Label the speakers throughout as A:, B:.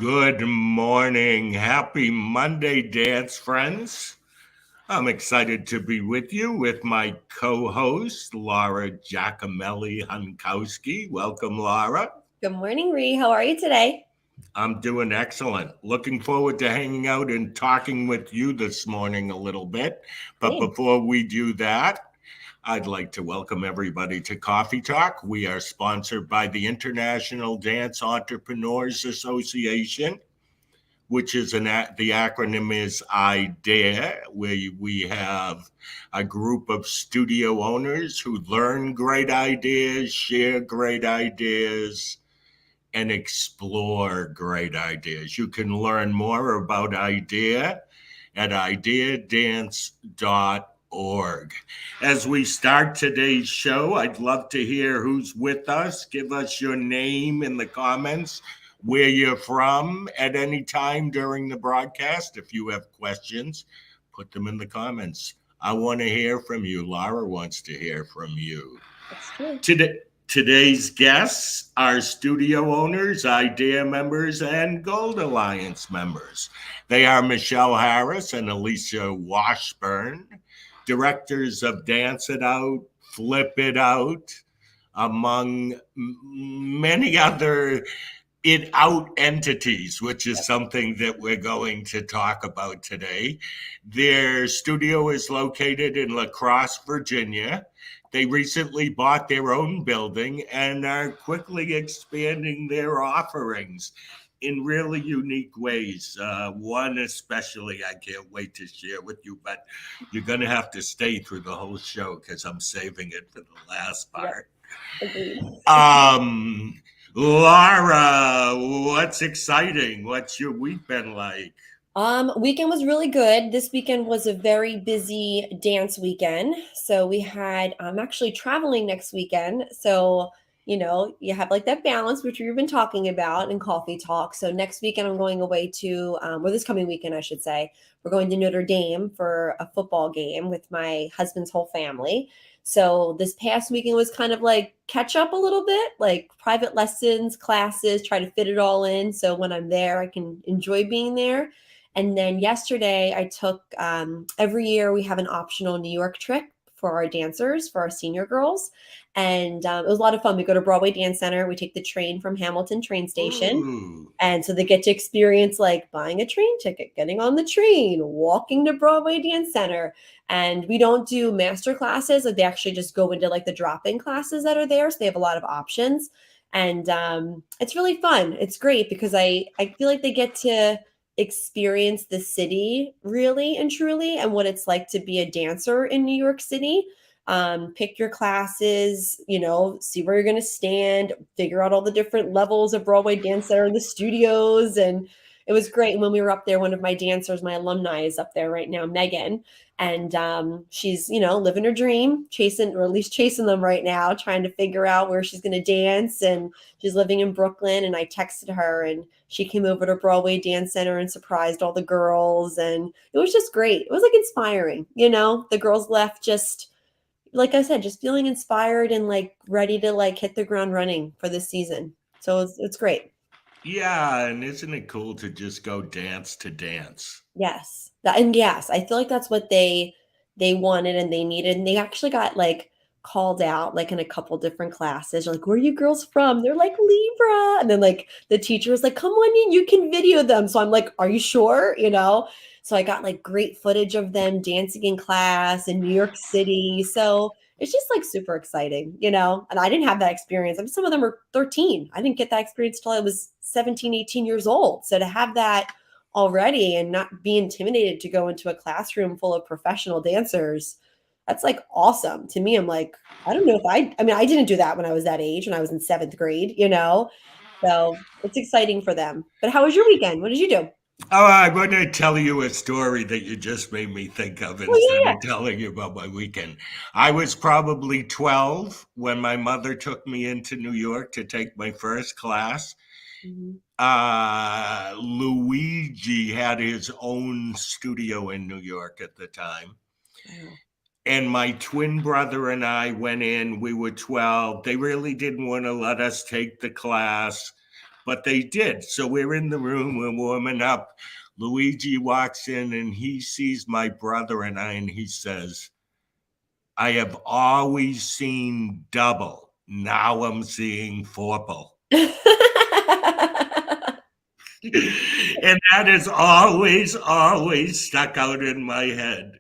A: Good morning. Happy Monday, dance friends. I'm excited to be with you with my co-host, Laura Giacomelli Huntowski. Welcome, Laura.
B: Good morning, Rhee. How are you today?
A: I'm doing excellent. Looking forward to hanging out and talking with you this morning a little bit. But
B: Same.
A: before we do that, I'd like to welcome everybody to Coffee Talk. We are sponsored by the International Dance Entrepreneurs Association, which is the acronym is IDEA, where we have a group of studio owners who learn great ideas, share great ideas, and explore great ideas. You can learn more about IDEA at ideadance.org. As we start today's show, I'd love to hear who's with us. Give us your name in the comments, where you're from at any time during the broadcast. If you have questions, put them in the comments. I want to hear from you. Laura wants to hear from you.
B: That's true.
A: Today's guests are studio owners, IDEA members, and Gold Alliance members. They are Michelle Harris and Alicia Washburn, directors of Dance It Out, Flip It Out, among many other it out entities, which is something that we're going to talk about today. Their studio is located in La Crosse, Virginia. They recently bought their own building and are quickly expanding their offerings in really unique ways. One especially I can't wait to share with you, but you're going to have to stay through the whole show because I'm saving it for the last part.
B: Agreed.
A: Laura, what's exciting? What's your week been like?
B: Weekend was really good. This weekend was a very busy dance weekend. So I'm actually traveling next weekend. So, you have like that balance, which we've been talking about in Coffee Talk. So next weekend I'm going away to, or this coming weekend, I should say, we're going to Notre Dame for a football game with my husband's whole family. So this past weekend was kind of like catch up a little bit, like private lessons, classes, try to fit it all in. So when I'm there, I can enjoy being there. And then yesterday I took, every year we have an optional New York trip for our dancers, for our senior girls. And it was a lot of fun. We go to Broadway Dance Center. We take the train from Hamilton train station.
A: Ooh.
B: And so they get to experience like buying a train ticket, getting on the train, walking to Broadway Dance Center. And we don't do master classes. Like they actually just go into like the drop-in classes that are there. So they have a lot of options. And it's really fun. It's great because I feel like they get to experience the city really and truly and what it's like to be a dancer in New York City. Pick your classes, see where you're going to stand, figure out all the different levels of Broadway Dance Center in the studios. And it was great. And when we were up there, one of my dancers, my alumni is up there right now, Megan. And she's, living her dream, chasing them right now, trying to figure out where she's going to dance. And she's living in Brooklyn. And I texted her and she came over to Broadway Dance Center and surprised all the girls. And it was just great. It was like inspiring, the girls left just, like I said, just feeling inspired and like ready to like hit the ground running for this season. So it's great.
A: Yeah, and isn't it cool to just go dance to dance?
B: Yes. And yes, I feel like that's what they wanted and they needed. And they actually got like called out like in a couple different classes. They're like, where are you girls from? They're like Libra. And then like the teacher was like, come on in, you can video them. So I'm like, are you sure? So I got like great footage of them dancing in class in New York City. So it's just like super exciting, and I didn't have that experience. I mean, some of them are 13. I didn't get that experience till I was 17, 18 years old. So to have that already and not be intimidated to go into a classroom full of professional dancers, that's like awesome to me. I'm like, I don't know if I didn't do that when I was that age, when I was in 7th grade. So it's exciting for them. But how was your weekend? What did you do?
A: Oh, I'm going to tell you a story that you just made me think of
B: Oh,
A: instead
B: yeah.
A: of telling you about my weekend. I was probably 12 when my mother took me into New York to take my first class.
B: Mhm.
A: Luigi had his own studio in New York at the time.
B: Wow.
A: And my twin brother and I went in. We were 12. They really didn't want to let us take the class. but they did. So we're in the room, we're warming up. Luigi walks in and he sees my brother and I, and he says, I have always seen double. Now I'm seeing forple. And that has always stuck out in my head.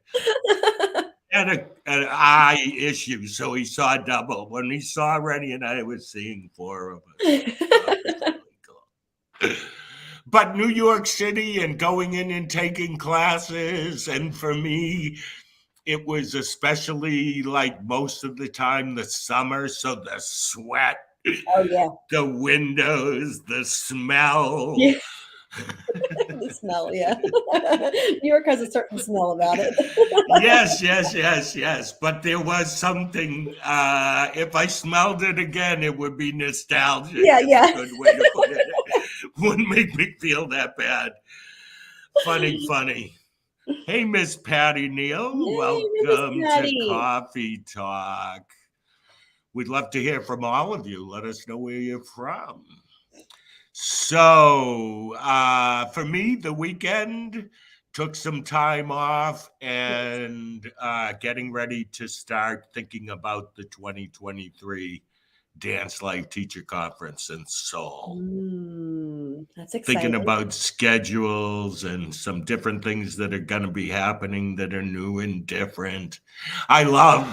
A: Had an eye issue, so he saw double. When he saw Rennie and I was seeing four of us. But New York City and going in and taking classes, and for me, it was especially like most of the time the summer, so the sweat, the windows, the smell.
B: Yeah. The smell, yeah. New York has a certain smell about it.
A: Yes. But there was something, if I smelled it again, it would be nostalgia.
B: Yeah.
A: A good way to put it. Wouldn't make me feel that bad. Funny. Hey, Miss Patty Neal.
B: Yay,
A: welcome
B: Patty.
A: to Coffee Talk. We'd love to hear from all of you. Let us know where you're from. So for me, the weekend, took some time off and getting ready to start thinking about the 2023 Dance Life Teacher Conference in Seoul.
B: That's exciting.
A: Thinking about schedules and some different things that are going to be happening that are new and different. I love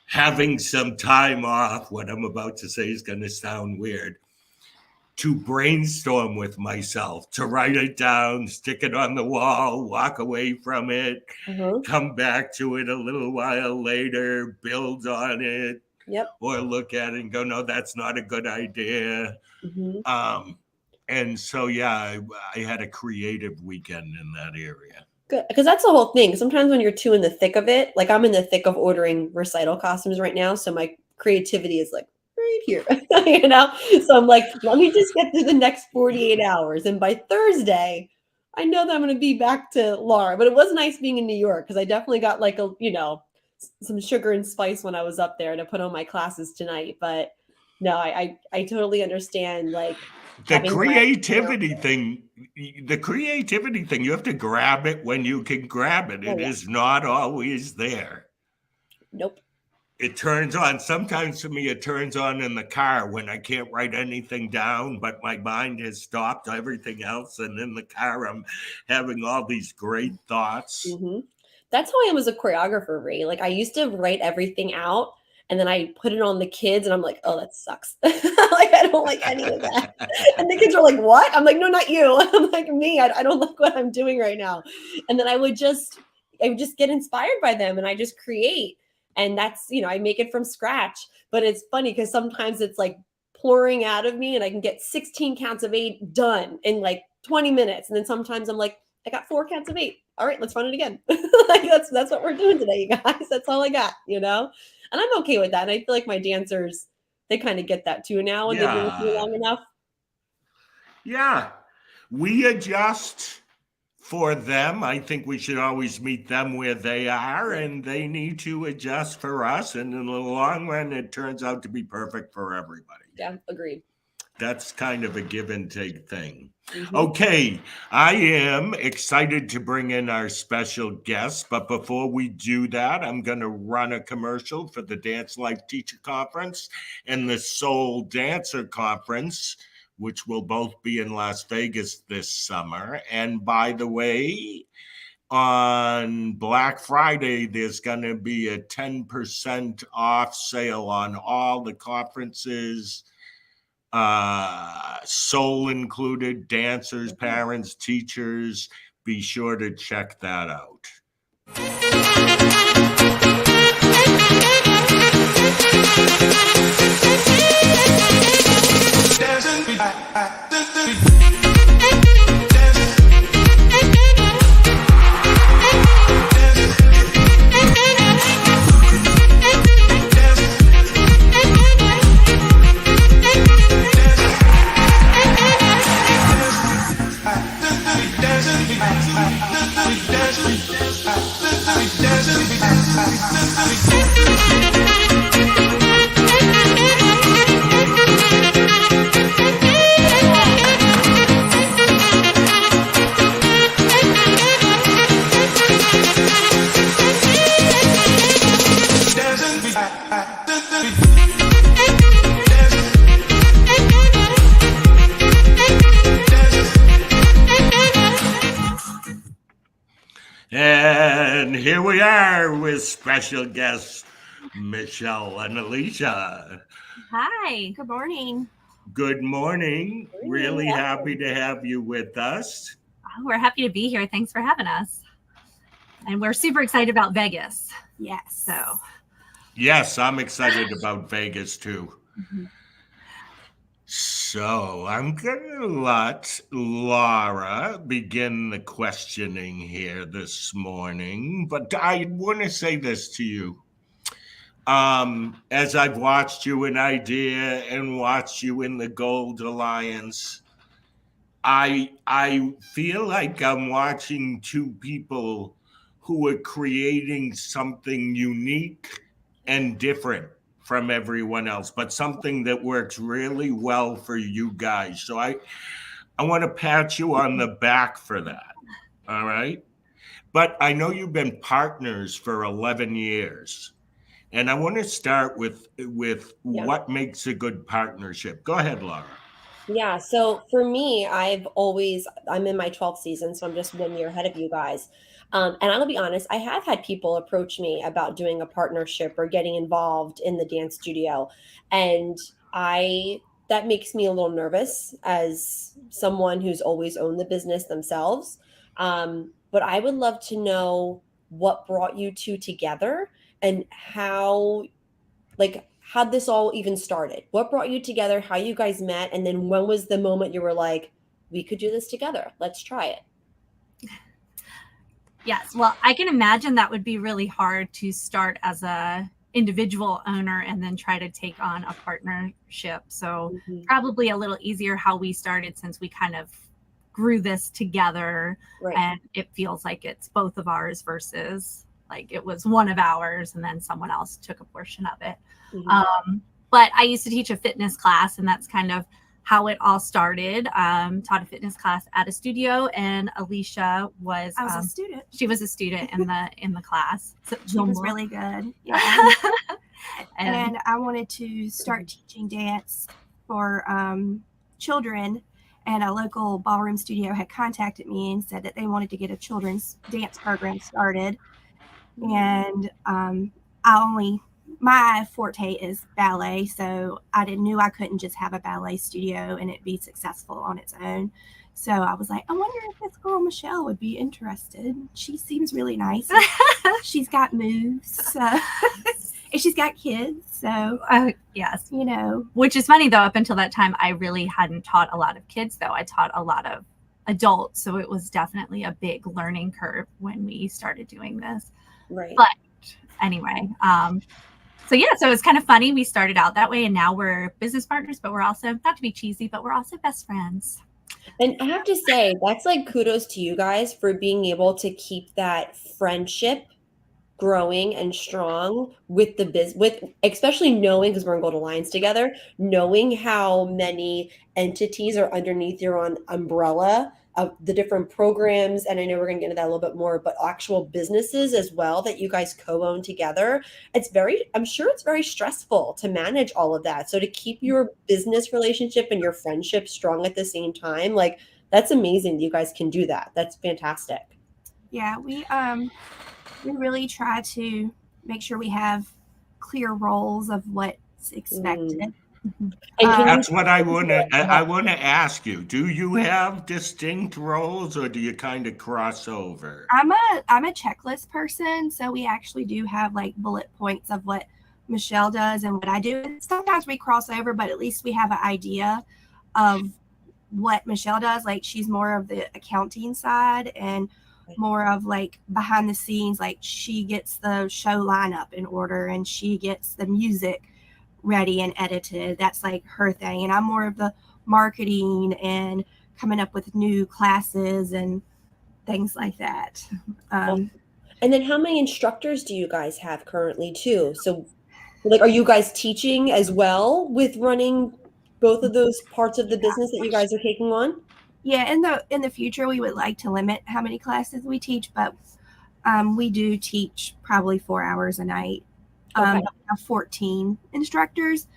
A: having some time off. What I'm about to say is going to sound weird. To brainstorm with myself, to write it down, stick it on the wall, walk away from it, come back to it a little while later, build on it, or look at it and go, no, that's not a good idea. And so, I had a creative weekend in that area.
B: Good, because that's the whole thing. Sometimes when you're too in the thick of it, like I'm in the thick of ordering recital costumes right now, so my creativity is like right here, so I'm like, let me just get through the next 48 hours, and by Thursday I know that I'm going to be back to Laura. But it was nice being in New York, because I definitely got like a some sugar and spice when I was up there to put on my classes tonight. But no, I totally understand, like
A: the creativity thing, you have to grab it when you can grab it. It is not always there.
B: Nope.
A: It turns on. Sometimes for me, it turns on in the car when I can't write anything down, but my mind has stopped everything else. And in the car, I'm having all these great thoughts.
B: That's how I am as a choreographer, Rhee. Like I used to write everything out and then I put it on the kids and I'm like, oh, that sucks. Like, I don't like any of that. And the kids are like, what? I'm like, no, not you. I'm like, me, I don't like what I'm doing right now. And then I would just get inspired by them and I just create. And that's, I make it from scratch. But it's funny because sometimes it's like pouring out of me and I can get 16 counts of 8 done in like 20 minutes. And then sometimes I'm like, I got 4 counts of 8. All right, let's run it again. Like that's what we're doing today, you guys. That's all I got, And I'm okay with that. And I feel like my dancers, they kind of get that too now. And they've been with me long enough.
A: Yeah. We adjust for them. I think we should always meet them where they are, and they need to adjust for us. And in the long run, it turns out to be perfect for everybody.
B: Yeah, agreed.
A: That's kind of a give and take thing. Okay, I am excited to bring in our special guest, but before we do that, I'm going to run a commercial for the Dance Life Teacher Conference and the Soul Dancer Conference, which will both be in Las Vegas this summer. And by the way, on Black Friday, there's going to be a 10% off sale on all the conferences, soul included, dancers, parents, teachers. Be sure to check that out.
C: Dancing
A: And here we are with special guests, Michelle and Alicia.
C: Hi, good morning.
A: Good morning. Really happy to have you with us.
C: Oh, we're happy to be here. Thanks for having us. And we're super excited about Vegas.
D: Yes.
A: Yes, I'm excited about Vegas too.
C: Mm-hmm.
A: So I'm going to let Laura begin the questioning here this morning, but I want to say this to you. As I've watched you in IDEA and watched you in the Gold Alliance, I feel like I'm watching two people who are creating something unique and different from everyone else, but something that works really well for you guys. So I want to pat you on the back for that. All right. But I know you've been partners for 11 years. And I want to start with what makes a good partnership. Go ahead, Laura.
B: Yeah. So for me, I'm in my 12th season, so I'm just 1 year ahead of you guys. And I'll be honest, I have had people approach me about doing a partnership or getting involved in the dance studio. And that makes me a little nervous as someone who's always owned the business themselves. But I would love to know what brought you two together and how this all even started. What brought you together, how you guys met, and then when was the moment you were like, we could do this together? Let's try it.
C: Yes. Well, I can imagine that would be really hard to start as a individual owner and then try to take on a partnership. So probably a little easier how we started, since we kind of grew this together, right. And it feels like it's both of ours versus like it was one of ours and then someone else took a portion of it. But I used to teach a fitness class, and that's kind of how it all started. Taught a fitness class at a studio, and Alicia was
D: a student.
C: She was a student in the class. So
D: she was really good. Yeah. and I wanted to start teaching dance for children, and a local ballroom studio had contacted me and said that they wanted to get a children's dance program started. And my forte is ballet, so I knew I couldn't just have a ballet studio and it be successful on its own. So I was like, I wonder if this girl Michelle would be interested. She seems really nice. She's got moves, and she's got kids. So
C: yes,
D: which
C: is funny though. Up until that time, I really hadn't taught a lot of kids though. I taught a lot of adults, so it was definitely a big learning curve when we started doing this.
B: Right.
C: But anyway, so it's kind of funny. We started out that way, and now we're business partners, but we're also, not to be cheesy, but we're also best friends.
B: And I have to say, that's like kudos to you guys for being able to keep that friendship growing and strong with the with especially knowing, because we're in Gold Alliance together, knowing how many entities are underneath your umbrella of the different programs. And I know we're going to get into that a little bit more, but actual businesses as well that you guys co-own together. I'm sure it's very stressful to manage all of that. So to keep your business relationship and your friendship strong at the same time, like that's amazing that you guys can do that. That's fantastic.
D: Yeah, we really try to make sure we have clear roles of what's expected.
A: That's what I want to ask you. Do you have distinct roles, or do you kind of cross over?
D: I'm a checklist person, so we actually do have like bullet points of what Michelle does and what I do. And sometimes we cross over, but at least we have an idea of what Michelle does. Like she's more of the accounting side and more of like behind the scenes. Like she gets the show lineup in order and she gets the music ready and edited. That's like her thing. And I'm more of the marketing and coming up with new classes and things like that.
B: And then how many instructors do you guys have currently too? So like, are you guys teaching as well with running both of those parts of the business that you guys are taking on?
D: Yeah, in the future, we would like to limit how many classes we teach, but we do teach probably 4 hours a night.
B: Okay.
D: We have 14 instructors.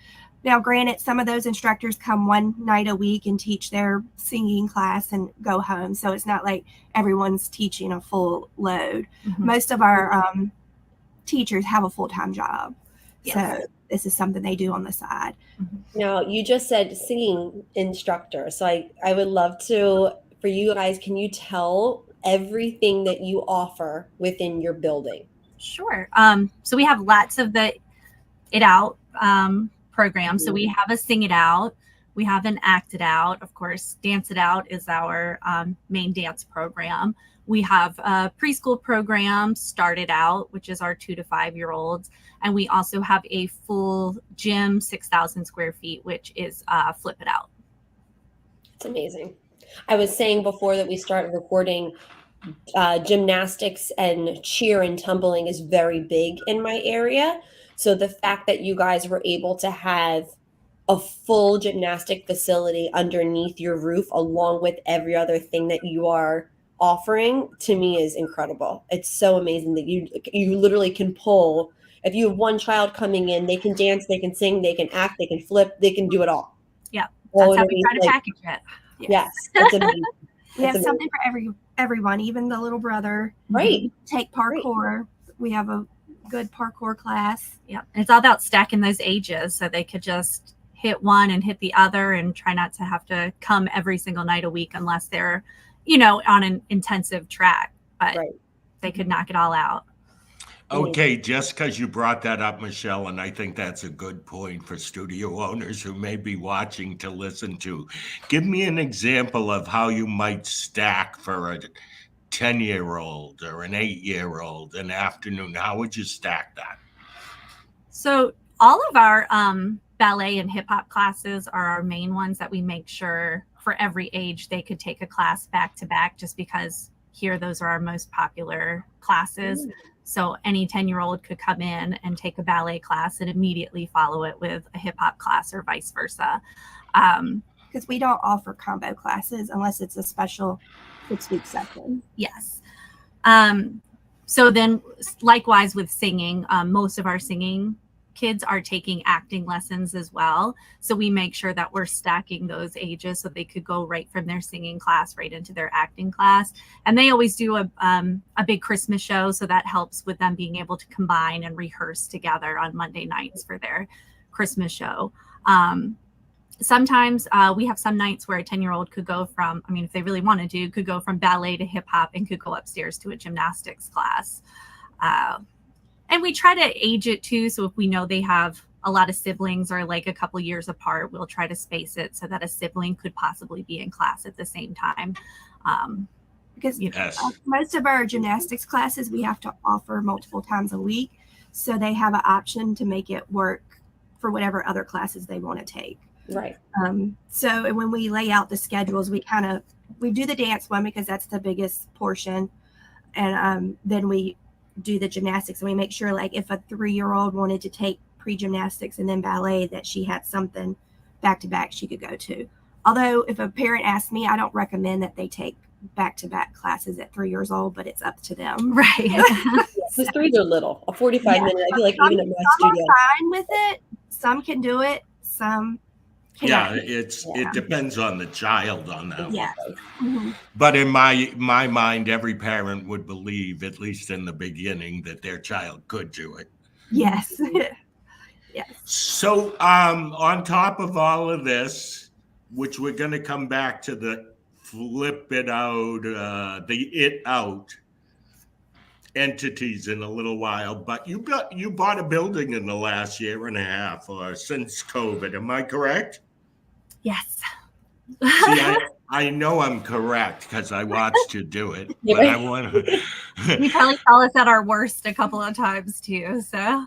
D: Now, granted, some of those instructors come one night a week and teach their singing class and go home. So it's not like everyone's teaching a full load. Most of our teachers have a full-time job.
C: Yes.
D: So this is something they do on the side.
B: Now, you just said singing instructor. So I would love to, for you guys, can you tell everything that you offer within your building?
C: Sure. So we have lots of the It Out program. So we have a Sing It Out. We have an Act It Out. Of course, Dance It Out is our main dance program. We have a preschool program, Start It Out, which is our 2 to 5 year olds. And we also have a full gym, 6,000 square feet, which is Flip It Out.
B: It's amazing. I was saying before that we started recording, gymnastics and cheer and tumbling is very big in my area. So the fact that you guys were able to have a full gymnastic facility underneath your roof, along with every other thing that you are offering, to me is incredible. It's so amazing that you literally can pull. If you have one child coming in, they can dance, they can sing, they can act, they can flip, they can do it all.
C: Yeah, that's how we try to
B: like,
C: package it.
B: Yes, that's amazing.
D: We have something for everyone, even the little brother.
B: Right.
D: Take parkour. We have a good parkour class.
C: Yeah, and it's all about stacking those ages so they could just hit one and hit the other and try not to have to come every single night a week unless they're, on an intensive track. But they could knock it all out.
A: Okay, just because you brought that up, Michelle, and I think that's a good point for studio owners who may be watching to listen to. Give me an example of how you might stack for a 10-year-old or an 8-year-old an afternoon. How would you stack that?
C: So all of our ballet and hip hop classes are our main ones that we make sure for every age they could take a class back to back, just because here those are our most popular classes. So any 10-year-old could come in and take a ballet class and immediately follow it with a hip hop class or vice versa.
D: Because we don't offer combo classes unless it's a special 6-week session.
C: Yes. So then likewise with singing, most of our singing kids are taking acting lessons as well. So we make sure that we're stacking those ages so they could go right from their singing class right into their acting class. And they always do a big Christmas show. So that helps with them being able to combine and rehearse together on Monday nights for their Christmas show. Sometimes we have some nights where a 10-year-old could go from, if they really wanted to, could go from ballet to hip hop and could go upstairs to a gymnastics class. And we try to age it too. So if we know they have a lot of siblings or like a couple years apart, we'll try to space it so that a sibling could possibly be in class at the same time.
D: Because most of our gymnastics classes, we have to offer multiple times a week. So they have an option to make it work for whatever other classes they want to take.
B: Right.
D: So when we lay out the schedules, we do the dance one because that's the biggest portion. And then we do the gymnastics, and we make sure, like, if a 3-year-old wanted to take pre-gymnastics and then ballet, that she had something back to back she could go to. Although if a parent asks me, I don't recommend that they take back-to-back classes at 3 years old, but it's up to them.
C: Right.
B: Because 3s are little. A 45-minute, I feel like even in my
D: some
B: studio.
D: are fine with it. Some can do it. Some can't.
A: Yeah, it depends on the child on that.
D: Yeah.
A: But in my mind, every parent would believe, at least in the beginning, that their child could do it.
D: Yes. Yes.
A: So on top of all of this, which we're going to come back to the Flip It Out, the It Out entities in a little while, but you bought a building in the last year and a half or since COVID. Am I correct?
C: Yes.
A: See, I know I'm correct because I watched you do it, but I want to.
C: You probably saw us at our worst a couple of times too. So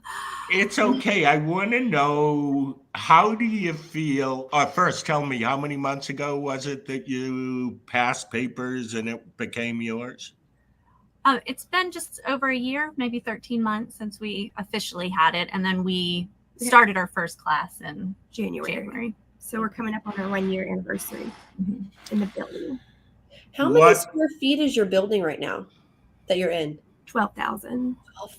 A: It's okay. I want to know, how do you feel? First, tell me, how many months ago was it that you passed papers and it became yours?
C: It's been just over a year, maybe 13 months since we officially had it. And then we started our first class in January.
D: So we're coming up on our 1-year anniversary in the building.
B: How many square feet is your building right now that you're in?
D: 12,000.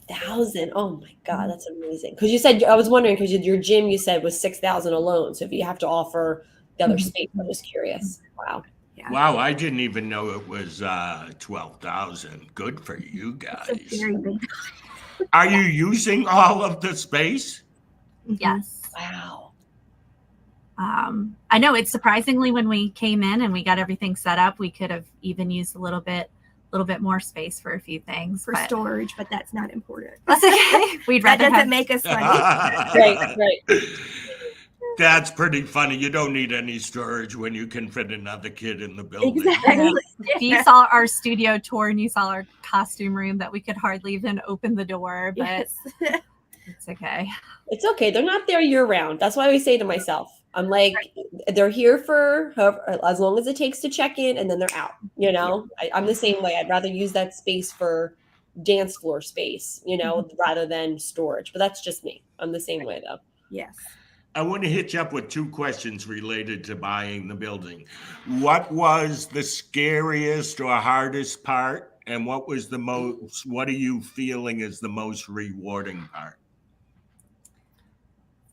B: 12,000. Oh my God, that's amazing. Because you said, I was wondering, because your gym you said was 6,000 alone. So if you have to offer the other space, I'm just curious. Wow.
D: Yeah.
A: Wow, I didn't even know it was 12,000. Good for you guys.
D: It's a very big.
A: Are you using all of the space?
C: Yes.
B: Wow.
C: I know it's surprisingly when we came in and we got everything set up, we could have even used a little bit more space for a few things
D: For storage, but that's not important.
C: That's okay. We'd
D: That
C: rather
D: doesn't make us money.
B: Right.
A: That's pretty funny. You don't need any storage when you can fit another kid in the building.
D: Exactly.
C: If you saw our studio tour and you saw our costume room, that we could hardly even open the door, but
D: Yes.
C: it's okay.
B: It's okay. They're not there year round. That's why I always say to myself, I'm like, they're here for however, as long as it takes to check in, and then they're out. You know, I'm the same way. I'd rather use that space for dance floor space, you know, rather than storage. But that's just me. I'm the same way though.
D: Yes.
A: I want to hit you up with 2 questions related to buying the building. What was the scariest or hardest part? And what are you feeling is the most rewarding part?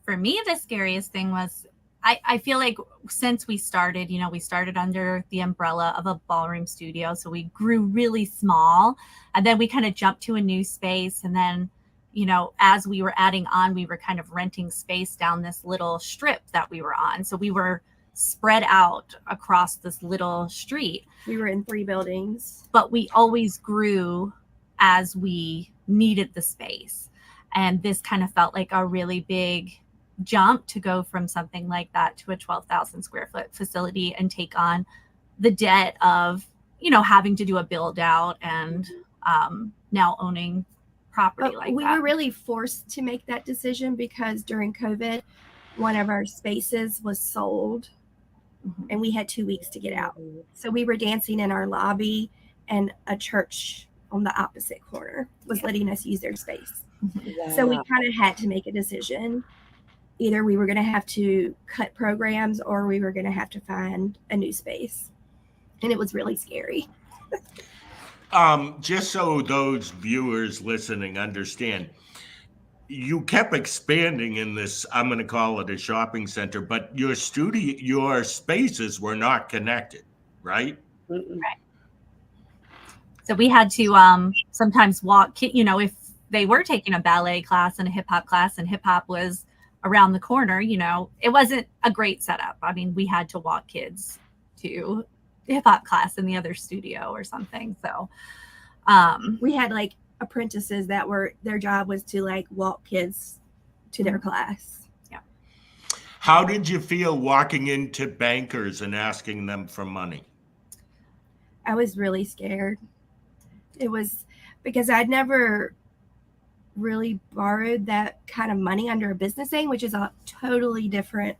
C: For me, the scariest thing was I feel like since we started, you know, we started under the umbrella of a ballroom studio. So we grew really small, and then we kind of jumped to a new space. And then, you know, as we were adding on, we were kind of renting space down this little strip that we were on. So we were spread out across this little street.
D: We were in 3 buildings.
C: But we always grew as we needed the space. And this kind of felt like a really big jump to go from something like that to a 12,000 square foot facility and take on the debt of, you know, having to do a build out and now owning property
D: But
C: like
D: we
C: that.
D: were really forced to make that decision because during COVID, one of our spaces was sold and we had 2 weeks to get out. So we were dancing in our lobby, and a church on the opposite corner was letting us use their space.
B: Wow.
D: So we kind of had to make a decision. Either we were going to have to cut programs or we were going to have to find a new space. And it was really scary.
A: Just so those viewers listening understand, you kept expanding in this, I'm going to call it a shopping center, but your spaces were not connected, right?
C: Right. So we had to sometimes walk, you know, if they were taking a ballet class and a hip hop class and hip hop was around the corner, you know, it wasn't a great setup. I mean, we had to walk kids to hip hop class in the other studio or something. So
D: we had like apprentices that their job was to like walk kids to their class.
C: Yeah.
A: How did you feel walking into bankers and asking them for money?
D: I was really scared. It was because I'd never really borrowed that kind of money under a business name, which is a totally different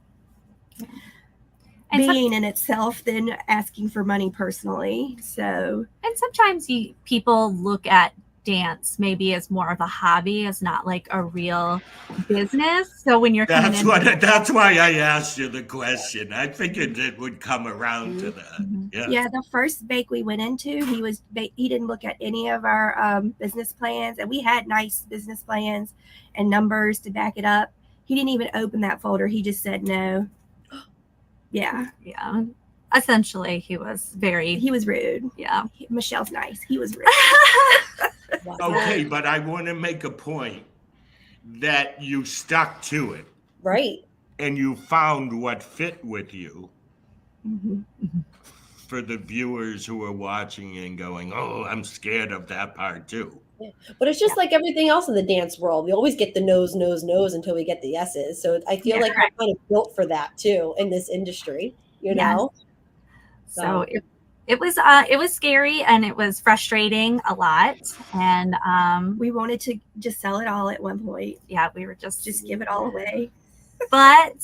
D: being in itself than asking for money personally. So,
C: and sometimes people look at dance maybe as more of a hobby, as not like a real business. So when you're
A: that's why I asked you the question. I figured it would come around to that.
D: Yeah, the first bake we went into, he didn't look at any of our business plans, and we had nice business plans and numbers to back it up. He didn't even open that folder. He just said no. Yeah.
C: Essentially, he was
D: rude.
C: Yeah.
D: Michelle's nice. He was rude.
A: Okay, but I want to make a point that you stuck to it.
B: Right.
A: And you found what fit with you. For the viewers who are watching and going, oh, I'm scared of that part too.
B: Yeah. But it's just like everything else in the dance world. We always get the no's until we get the yeses. So I feel like we're kind of built for that too in this industry, you know?
C: So it was scary and it was frustrating a lot. And
D: we wanted to just sell it all at one point.
C: Yeah, we were just
D: give it all away.
C: But,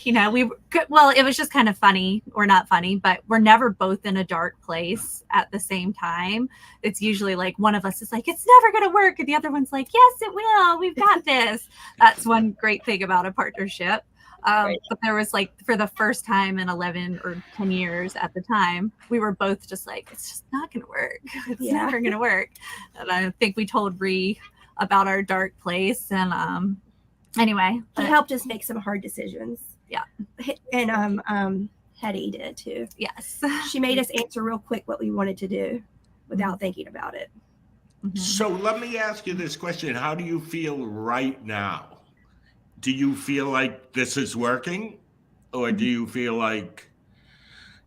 C: you know, it was just kind of funny, or not funny, but we're never both in a dark place at the same time. It's usually like one of us is like, it's never going to work. And the other one's like, yes, it will. We've got this. That's one great thing about a partnership.
B: Right.
C: But there was like, for the first time in 11 or 10 years at the time, we were both just like, it's just not going to work. It's never going to work. And I think we told Rhee about our dark place. And anyway.
D: He helped us make some hard decisions.
C: Yeah.
D: And Hetty did too.
C: Yes.
D: She made us answer real quick what we wanted to do without thinking about it.
C: Mm-hmm.
A: So let me ask you this question. How do you feel right now? Do you feel like this is working? Or do you feel like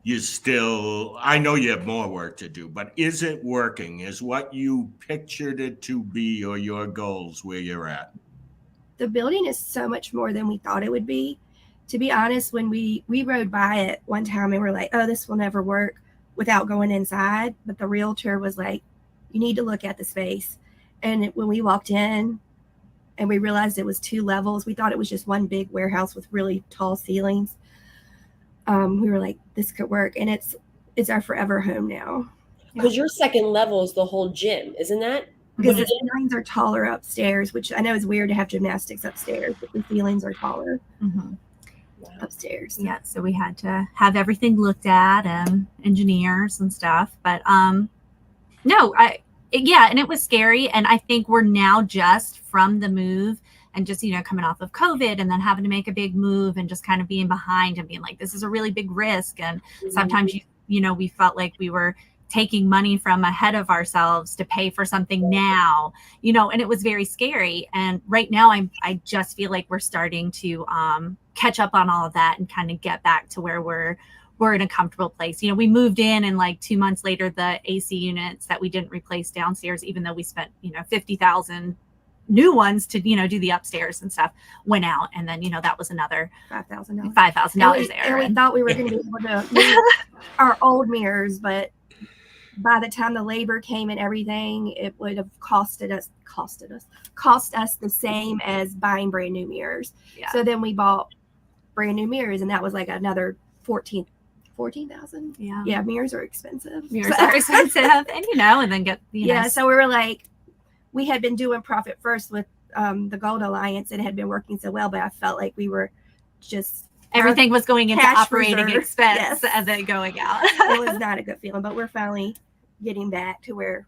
A: you still, I know you have more work to do, but is it working? Is what you pictured it to be or your goals where you're at?
D: The building is so much more than we thought it would be. To be honest, when we rode by it one time and we're like, oh, this will never work without going inside. But the realtor was like, you need to look at the space. And when we walked in and we realized it was 2 levels, we thought it was just one big warehouse with really tall ceilings. We were like, this could work. And it's our forever home now.
B: Because your second level is the whole gym, isn't that?
D: Because the ceilings are taller upstairs, which I know is weird to have gymnastics upstairs, but the ceilings are taller upstairs.
C: Yeah, so we had to have everything looked at and engineers and stuff. But and it was scary. And I think we're now just from the move and just, coming off of COVID and then having to make a big move and just kind of being behind and being like, this is a really big risk. And sometimes, we felt like we were taking money from ahead of ourselves to pay for something now, and it was very scary. And right now I just feel like we're starting to catch up on all of that and kind of get back to where we're in a comfortable place. We moved in and like 2 months later, the AC units that we didn't replace downstairs, even though we spent, $50,000 new ones to, do the upstairs and stuff, went out. And then, that was another $5,000 there.
D: And we thought we were going to be able to move our old mirrors, but by the time the labor came and everything, it would have cost us the same as buying brand new mirrors.
C: Yeah.
D: So then we bought brand new mirrors, and that was like another $14,000. Yeah, mirrors are expensive.
C: And and then get
D: So we were like, we had been doing Profit First with the Gold Alliance, and it had been working so well, but I felt like we were just
C: everything was going into operating expense
D: yes.
C: and then going out.
D: It was not a good feeling, but we're finally getting back to where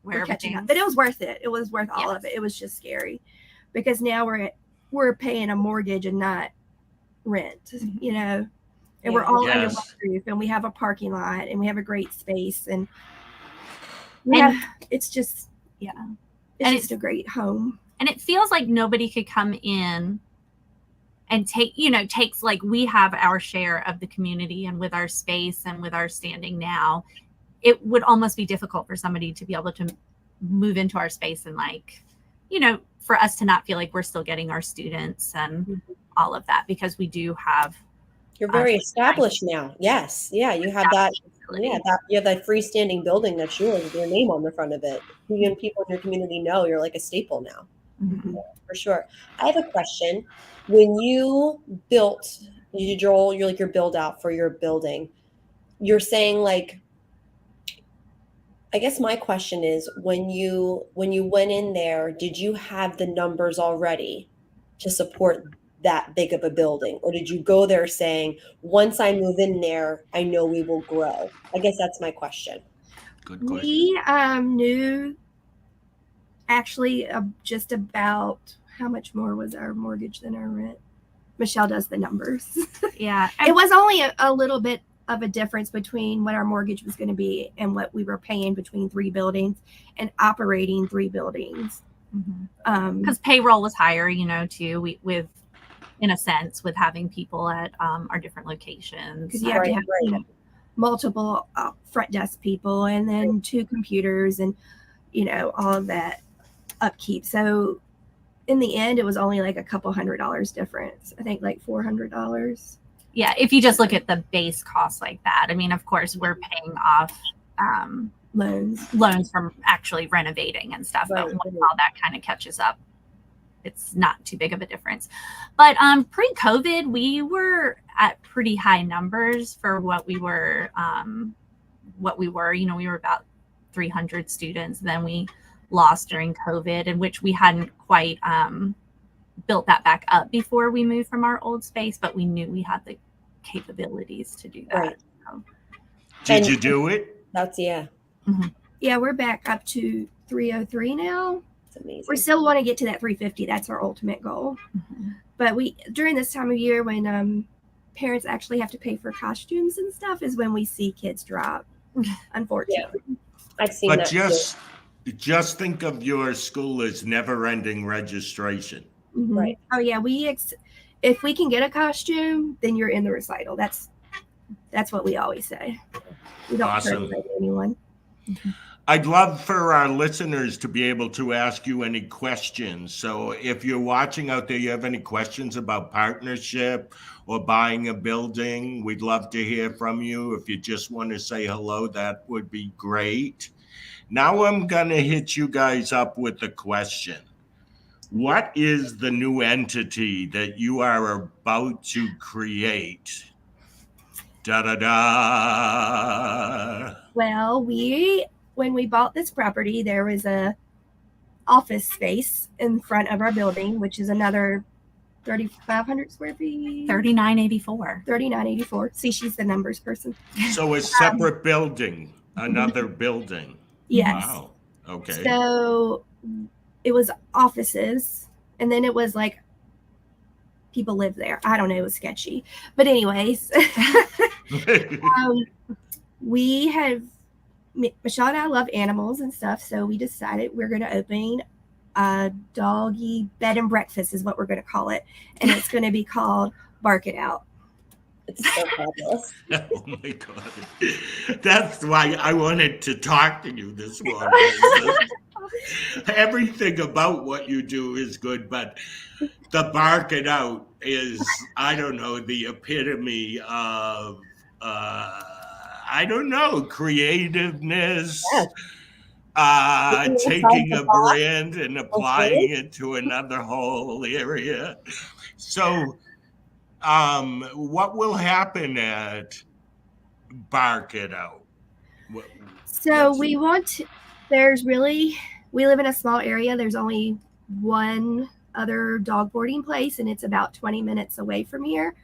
D: we're catching up. But it was worth it. It was worth all of it. It was just scary because now we're paying a mortgage and not rent, and we're all under one roof, and we have a parking lot, and we have a great space, and it's just it's a great home.
C: And it feels like nobody could come in and takes like we have our share of the community, and with our space and with our standing now, it would almost be difficult for somebody to be able to move into our space and for us to not feel like we're still getting our students and all of that, because we do have.
B: You're very established now. Yes. Yeah. You have that. Yeah. You have that freestanding building that's yours with your name on the front of it. Even people in your community know you're like a staple now. Yeah, for sure. I have a question. When you did your build out for your building, you're saying like, I guess my question is, when you went in there, did you have the numbers already to support that big of a building? Or did you go there saying, once I move in there, I know we will grow? I guess that's my question.
A: Good question.
D: We knew actually just about how much more was our mortgage than our rent. Michelle does the numbers.
C: Yeah.
D: It was only a little bit of a difference between what our mortgage was going to be and what we were paying between 3 buildings and operating 3 buildings.
C: Because payroll was higher, too, with in a sense, with having people at our different locations.
D: Because you have to have multiple front desk people and then 2 computers and, all of that upkeep. So in the end, it was only like a couple $100 difference. I think like $400.
C: Yeah, if you just look at the base cost like that. I mean, of course, we're paying off loans from actually renovating and stuff. But once all that kind of catches up, it's not too big of a difference. But pre-COVID, we were at pretty high numbers for what we were. We were about 300 students. Then we lost during COVID, in which we hadn't quite built that back up before we moved from our old space, but we knew we had the capabilities to do that.
B: Right.
C: So.
A: Did you do it?
B: That's
D: Yeah, we're back up to 303 now.
B: It's amazing.
D: We still want to get to that 350. That's our ultimate goal. But during this time of year when parents actually have to pay for costumes and stuff is when we see kids drop, unfortunately.
B: Yeah. I've seen
A: But
B: that
A: just think of your school as never-ending registration.
B: Right.
D: Oh yeah, if we can get a costume, then you're in the recital. That's what we always say. We don't terminate anyone.
A: I'd love for our listeners to be able to ask you any questions. So if you're watching out there, you have any questions about partnership or buying a building, we'd love to hear from you. If you just want to say hello, that would be great. Now I'm going to hit you guys up with a question. What is the new entity that you are about to create? Da-da-da.
D: Well, when we bought this property, there was a office space in front of our building, which is another 3,500 square feet.
C: 3984.
D: 3984. See, she's the numbers person.
A: So a separate building, another building.
D: Yes.
A: Wow. Okay.
D: So it was offices, and then it was like people lived there. I don't know. It was sketchy. But anyways, Michelle and I love animals and stuff, so we decided we're going to open a doggy bed and breakfast is what we're going to call it, and it's going to be called Bark It Out.
B: It's so fabulous.
A: Oh my God. That's why I wanted to talk to you this morning. Everything about what you do is good, but the Bark It Out is, I don't know, the epitome of creativeness, taking a brand and applying it to another whole area. So what will happen at Bark It Out?
D: We live in a small area. There's only one other dog boarding place, and it's about 20 minutes away from here.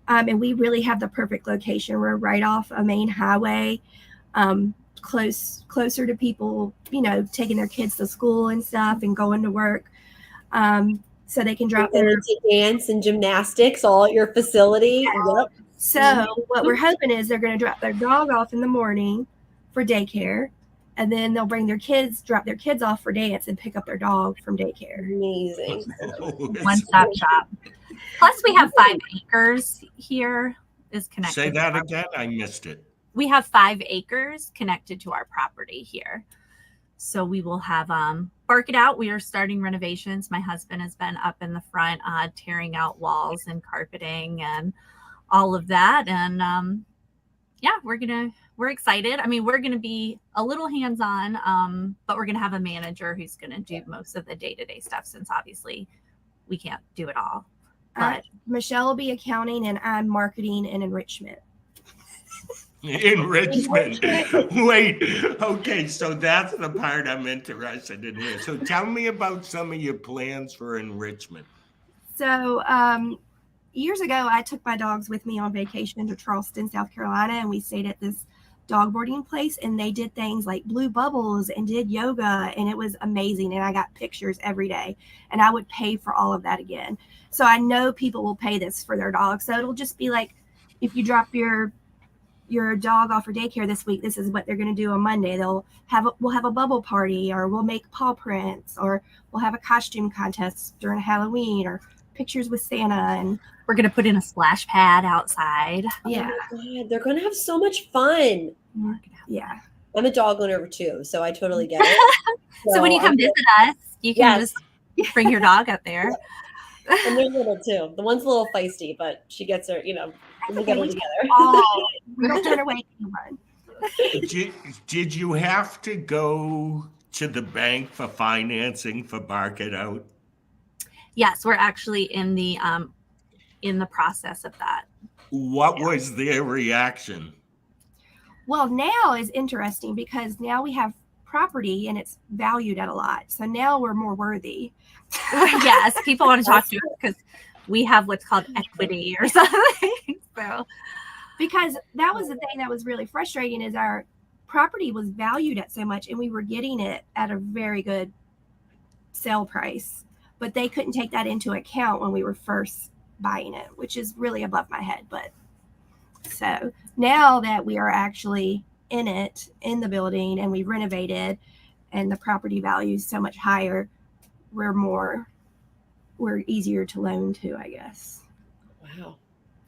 D: And we really have the perfect location. We're right off a main highway, closer to people, taking their kids to school and stuff and going to work. So they can drop their
B: dance and gymnastics all at your facility. Yep.
D: So what we're hoping is they're going to drop their dog off in the morning for daycare, and then they'll drop their kids off for dance and pick up their dog from daycare.
B: Amazing.
C: One-stop shop. Plus, we have 5 acres here is connected.
A: Say that again. I missed it.
C: We have 5 acres connected to our property here. So we will have Bark It Out. We are starting renovations. My husband has been up in the front tearing out walls and carpeting and all of that. And we're excited. I mean, we're going to be a little hands-on, but we're going to have a manager who's going to do most of the day-to-day stuff, since obviously we can't do it all. But
D: Michelle will be accounting, and I'm marketing and enrichment.
A: Enrichment. Wait. Okay, so that's the part I'm interested in here. So tell me about some of your plans for enrichment.
D: So years ago, I took my dogs with me on vacation to Charleston, South Carolina, and we stayed at this dog boarding place, and they did things like blew bubbles and did yoga, and it was amazing. And I got pictures every day, and I would pay for all of that again. So I know people will pay this for their dogs. So it'll just be like, if you drop your dog off for daycare this week, this is what they're going to do on Monday. We'll have a bubble party, or we'll make paw prints, or we'll have a costume contest during Halloween, or pictures with Santa, and
C: we're going to put in a splash pad outside.
D: Yeah.
B: Oh my God, they're going to have so much fun.
D: Yeah.
B: I'm a dog owner too, so I totally get it.
C: So when you come visit us, you can just bring your dog up there.
B: And they're little too. The one's a little feisty, but she gets her, we'll get her together.
D: Oh, we don't turn away anyone.
A: Did you have to go to the bank for financing for Bark It Out?
C: Yes, we're actually in the process of that.
A: What was their reaction?
D: Well, now is interesting because now we have property and it's valued at a lot. So now we're more worthy.
C: Yes, people want to talk to us because we have what's called equity or something. So,
D: because that was the thing that was really frustrating, is our property was valued at so much and we were getting it at a very good sale price, but they couldn't take that into account when we were first buying it, which is really above my head. But so now that we are actually in the building, and we renovated and the property value is so much higher, we're easier to loan to, I guess.
B: Wow.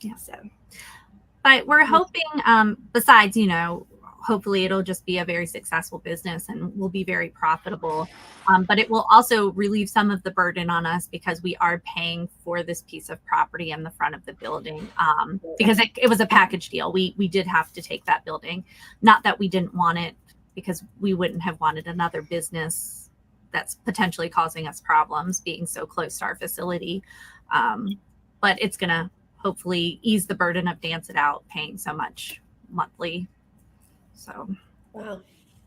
D: Yeah. So,
C: but we're hoping, besides, hopefully it'll just be a very successful business and will be very profitable. But it will also relieve some of the burden on us because we are paying for this piece of property in the front of the building, because it was a package deal. We did have to take that building. Not that we didn't want it, because we wouldn't have wanted another business that's potentially causing us problems being so close to our facility. But it's going to hopefully ease the burden of Dance It Out paying so much monthly. So,
B: wow,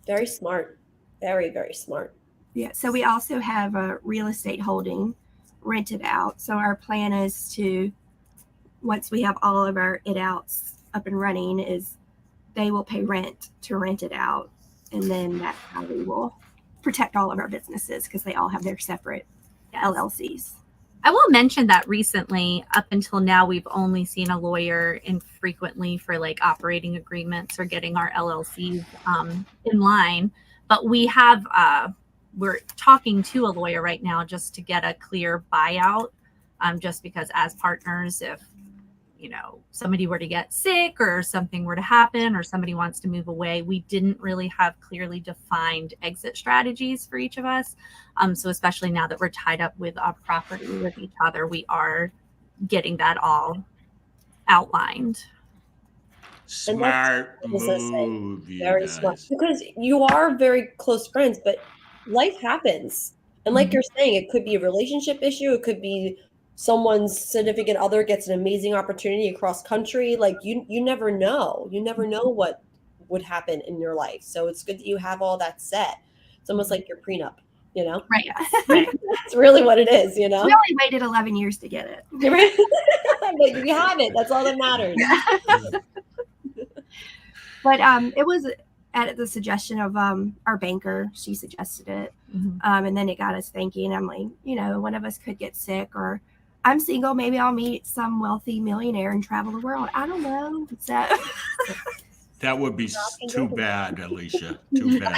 B: very smart, very, very smart.
D: Yeah. So we also have a real estate holding rented out. So our plan is to, once we have all of our it outs up and running, is they will pay rent to rent it out. And then that's how we will protect all of our businesses, because they all have their separate LLCs.
C: I will mention that recently, up until now, we've only seen a lawyer infrequently for like operating agreements or getting our LLCs in line. But we have, we're talking to a lawyer right now just to get a clear buyout, just because as partners, if somebody were to get sick or something were to happen or somebody wants to move away, we didn't really have clearly defined exit strategies for each of us. So especially now that we're tied up with a property with each other, we are getting that all outlined.
A: Smart move,
B: very smart, because you are very close friends, but life happens. And like you're saying, it could be a relationship issue. It could be someone's significant other gets an amazing opportunity across country. Like you never know. You never know what would happen in your life. So it's good that you have all that set. It's almost like your prenup,
C: Right.
B: That's really what it is,
D: We only waited 11 years to get it.
B: But you have it. That's all that matters.
D: But it was at the suggestion of our banker. She suggested it. And then it got us thinking. I'm like, one of us could get sick, or I'm single. Maybe I'll meet some wealthy millionaire and travel the world. I don't know. So
A: that would be too bad, Alicia. Too bad.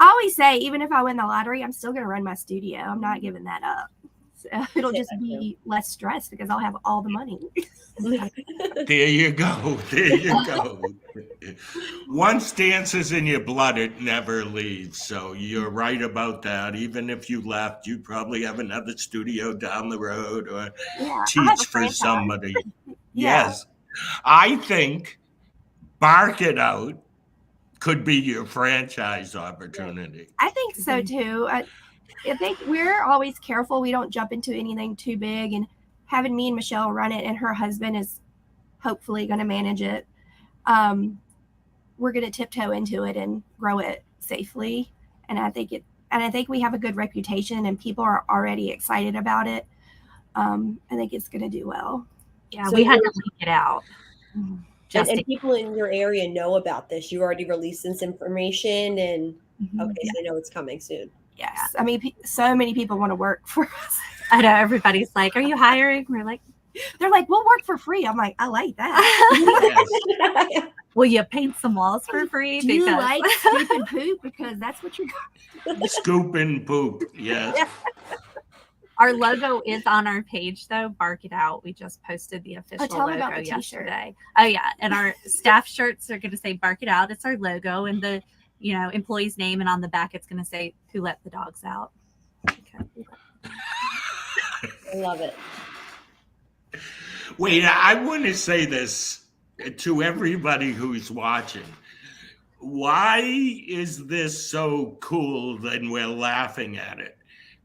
D: I always say, even if I win the lottery, I'm still going to run my studio. I'm not giving that up. So it'll just be less stress because I'll have all the money.
A: There you go. There you go. Once dance is in your blood, it never leaves. So you're right about that. Even if you left, you'd probably have another studio down the road or teach for somebody. Yes. I think Bark It Out could be your franchise opportunity.
D: I think so too. I think we're always careful. We don't jump into anything too big, and having me and Michelle run it and her husband is hopefully going to manage it. We're going to tiptoe into it and grow it safely. And I think we have a good reputation and people are already excited about it. I think it's going to do well.
C: Yeah. So we had to leak it out.
B: And people in your area know about this. You already released this information, and so I know it's coming soon.
D: Yes. I mean, so many people want to work for us.
C: I know, everybody's like, are you hiring? We're like,
D: they're like, we'll work for free. I'm like, I like that.
A: Yes.
C: Will you paint some walls for free?
D: Do you like scoop and poop? Because that's what you're going.
A: Scoop and poop. Yes.
C: Our logo is on our page, though. Bark It Out. We just posted the official logo yesterday. Oh, yeah. And our staff shirts are going to say Bark It Out. It's our logo. And the employee's name. And on the back, it's going to say, who let the dogs out? Okay.
B: I love it.
A: Wait, I want to say this to everybody who's watching. Why is this so cool that we're laughing at it?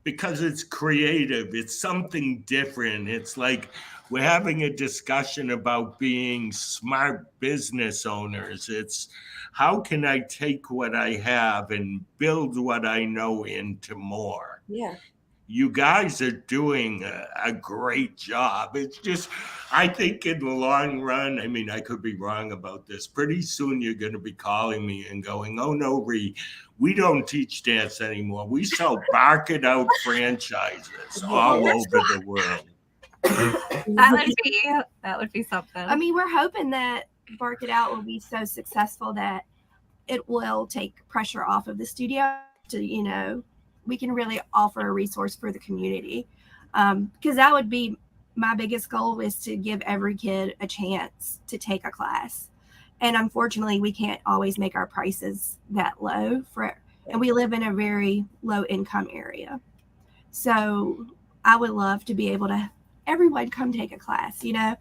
A: Because it's creative. It's something different. It's like we're having a discussion about being smart business owners. It's how can I take what I have and build what I know into more?
B: Yeah.
A: You guys are doing a great job. It's just, I think in the long run, I mean, I could be wrong about this. Pretty soon you're going to be calling me and going, oh no, Rhee, we don't teach dance anymore. We sell Bark It Out franchises all over the world.
C: That would be something.
D: I mean, we're hoping that Bark It Out will be so successful that it will take pressure off of the studio to, you know, we can really offer a resource for the community. Because that would be my biggest goal, is to give every kid a chance to take a class. And unfortunately, we can't always make our prices that low and we live in a very low income area. So I would love to be able to, everyone come take a class, you know?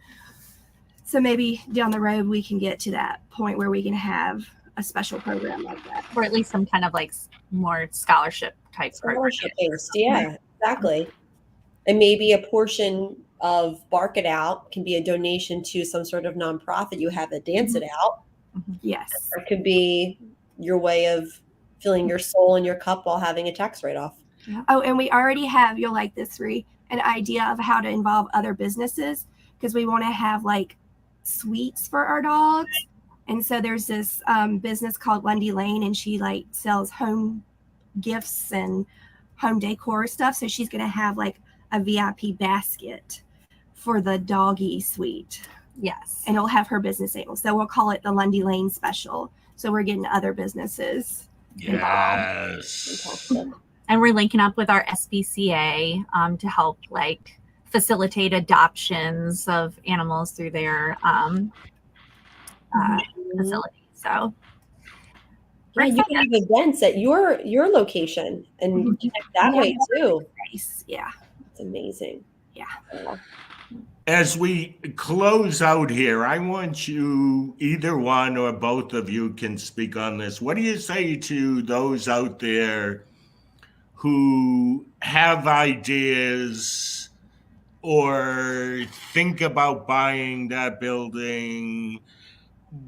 D: So maybe down the road, we can get to that point where we can have a special program like that.
C: Or at least some kind of like more scholarship type program.
B: Based. Yeah, exactly. And maybe a portion of Bark It Out can be a donation to some sort of nonprofit you have that Dance It Out.
D: Yes.
B: Or it could be your way of filling your soul and your cup while having a tax write-off.
D: Oh, and we already have, you'll like this, Rhee, an idea of how to involve other businesses, because we want to have like sweets for our dogs. And so there's this business called Lundy Lane, and she like sells home gifts and home decor stuff. So she's going to have like a VIP basket for the doggy suite.
C: Yes.
D: And it'll have her business name. So we'll call it the Lundy Lane Special. So we're getting other businesses involved.
A: Yes.
C: And we're linking up with our SPCA to help like facilitate adoptions of animals through their facility. So
B: yeah, you can have events at your location and connect that way too.
D: Nice. Yeah.
B: It's amazing.
D: Yeah.
A: As we close out here, I want you, either one or both of you can speak on this. What do you say to those out there who have ideas or think about buying that building,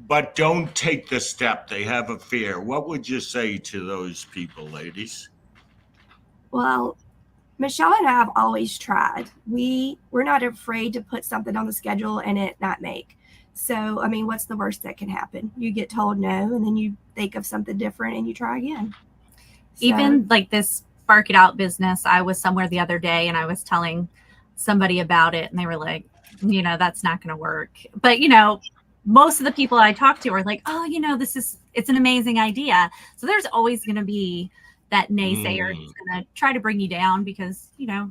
A: but don't take the step? They have a fear. What would you say to those people, ladies?
D: Well, Michelle and I have always tried. We're not afraid to put something on the schedule and it not make. So, I mean, what's the worst that can happen? You get told no, and then you think of something different and you try again.
C: Even like this Bark It Out business, I was somewhere the other day and I was telling somebody about it and they were like, you know, that's not going to work. But, you know, most of the people I talk to are like, oh, you know, it's an amazing idea. So there's always going to be that naysayer who's going to try to bring you down because, you know,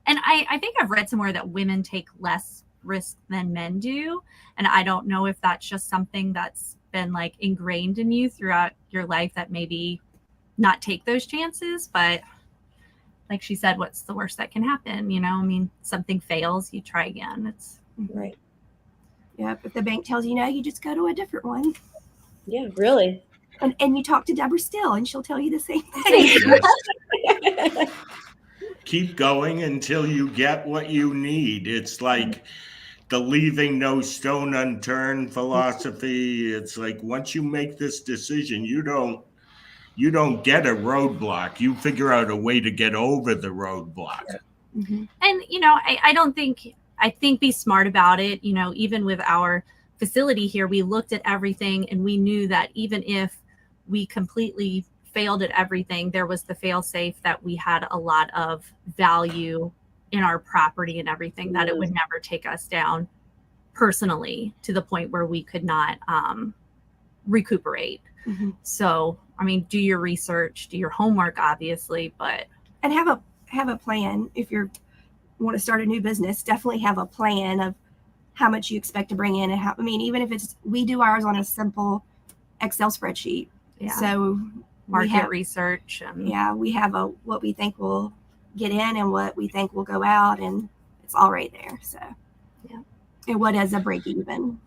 C: and I think I've read somewhere that women take less risk than men do. And I don't know if that's just something that's been like ingrained in you throughout your life, that maybe not take those chances. But like she said, what's the worst that can happen? You know, I mean, something fails, you try again. It's
B: right.
D: Yeah. If the bank tells you no, you just go to a different one.
B: Yeah, really.
D: And you talk to Deborah Still and she'll tell you the same thing.
A: Yes. Keep going until you get what you need. It's like the leaving no stone unturned philosophy. It's like once you make this decision, you don't get a roadblock. You figure out a way to get over the roadblock.
D: Mm-hmm.
C: And, you know, I think be smart about it. You know, even with our facility here, we looked at everything and we knew that even if we completely failed at everything, there was the fail safe that we had a lot of value in our property and everything, that it would never take us down personally to the point where we could not recuperate.
D: Mm-hmm.
C: So, I mean, do your research, do your homework, obviously, but
D: and have a plan. If you want to start a new business, definitely have a plan of how much you expect to bring in and how, I mean, even if we do ours on a simple Excel spreadsheet.
C: yeah.
D: So
C: market research. And
D: we have what we think will get in and what we think will go out, and it's all right there. So,
C: yeah.
D: And what is a break even?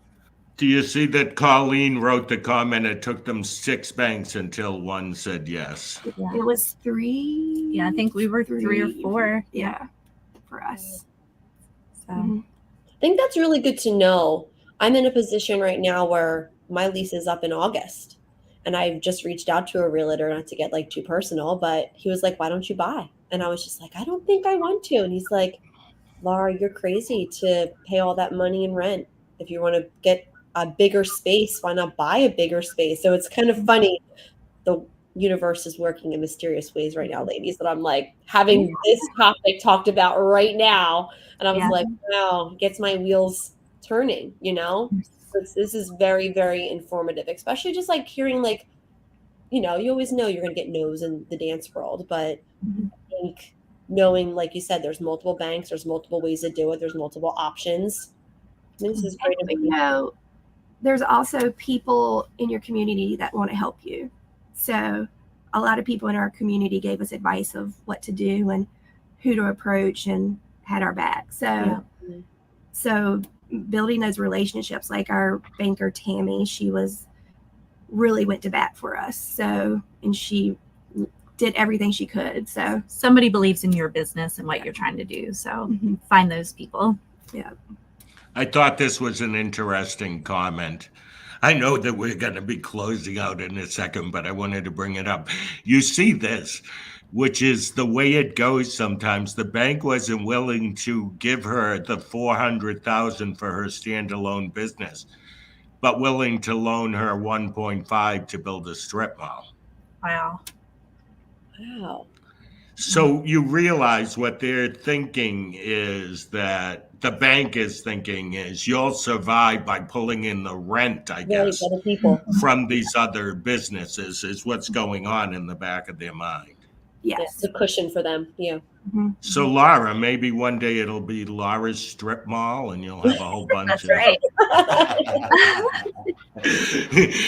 A: Do you see that Colleen wrote the comment? It took them 6 banks until one said yes.
C: Yeah.
D: It was 3.
C: Yeah, I think we were 3 or 4.
D: Yeah, for us.
C: So,
D: mm-hmm.
B: I think that's really good to know. I'm in a position right now where my lease is up in August, and I've just reached out to a realtor, not to get like too personal, but he was like, "Why don't you buy?" And I was just like, "I don't think I want to." And he's like, "Laura, you're crazy to pay all that money in rent. If you want to get a bigger space, why not buy a bigger space?" So it's kind of funny. The universe is working in mysterious ways right now, ladies, that I'm like having this topic talked about right now. And I was
C: Yeah.
B: like, wow, gets my wheels turning, you know? This is very, very informative, especially just like hearing like, you know, you always know you're going to get no's in the dance world, but I think knowing, like you said, there's multiple banks, there's multiple ways to do it, there's multiple options. I mean, this is great.
D: But, you know, there's also people in your community that want to help you. So a lot of people in our community gave us advice of what to do and who to approach and had our back. So building those relationships, like our banker Tammy, she really went to bat for us. So, and she did everything she could. So
C: Somebody believes in your business and what you're trying to do. So find those people.
D: yeah.
A: I thought this was an interesting comment. I know that we're going to be closing out in a second, but I wanted to bring it up. You see this, which is the way it goes sometimes. The bank wasn't willing to give her the $400,000 for her standalone business, but willing to loan her 1.5 to build a strip mall.
C: Wow.
B: Wow.
A: So you realize what they're thinking is that the bank is thinking is you'll survive by pulling in the rent, I
B: Very
A: guess,
B: good people.
A: from these other businesses is what's going on in the back of their mind.
B: Yeah,
D: Yes.
B: it's a cushion for them. Yeah.
A: So Laura, maybe one day it'll be Laura's strip mall and you'll have a whole bunch
C: That's
A: of
C: right.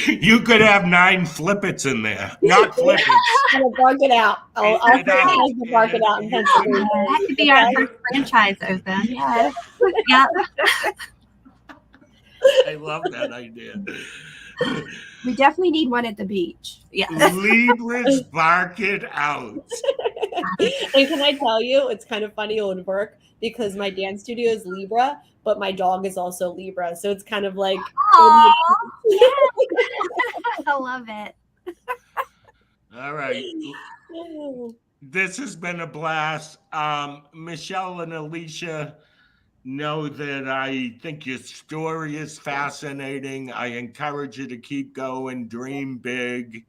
A: You could have 9 flippets in there. Not flippets.
B: I'm gonna bark it out. I'll franchise the bark it out in Pennsylvania.
C: That could be our first franchise open.
D: Yeah.
C: Yeah.
A: I love that idea.
D: We definitely need one at the beach.
C: Yeah.
A: Libras bark it out.
B: And can I tell you, it's kind of funny it would work because my dance studio is Libra, but my dog is also Libra. So it's kind of like
C: Aw, I love it.
A: All right. This has been a blast. Michelle and Alicia, know that I think your story is fascinating. I encourage you to keep going, dream big.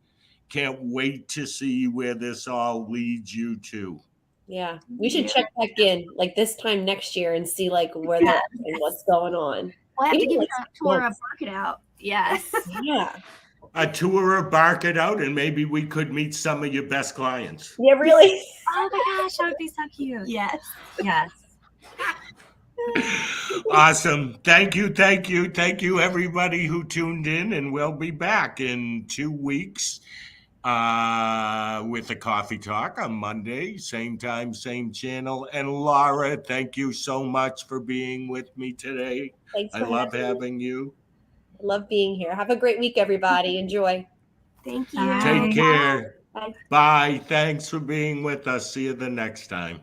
A: Can't wait to see where this all leads you to.
B: Yeah, we should check back in like this time next year and see like where they're at and what's going on.
D: We'll have to
B: Maybe
D: give
B: like
D: you a tour of
B: 6
D: Bark It Out.
C: Yes.
B: Yeah.
A: A tour of Bark It Out, and maybe we could meet some of your best clients.
B: Yeah, really.
C: Oh my gosh, that would be so cute.
D: Yes.
C: Yes.
A: Awesome. Thank you, everybody who tuned in, and we'll be back in 2 weeks with a coffee talk on Monday, same time, same channel. And Laura, thank you so much for being with me today.
B: Thanks.
A: I love having you.
B: I love being here. Have a great week, everybody. Enjoy.
D: Thank you.
C: Bye.
A: Take care.
B: Bye.
A: Bye. Thanks for being with us. See you the next time.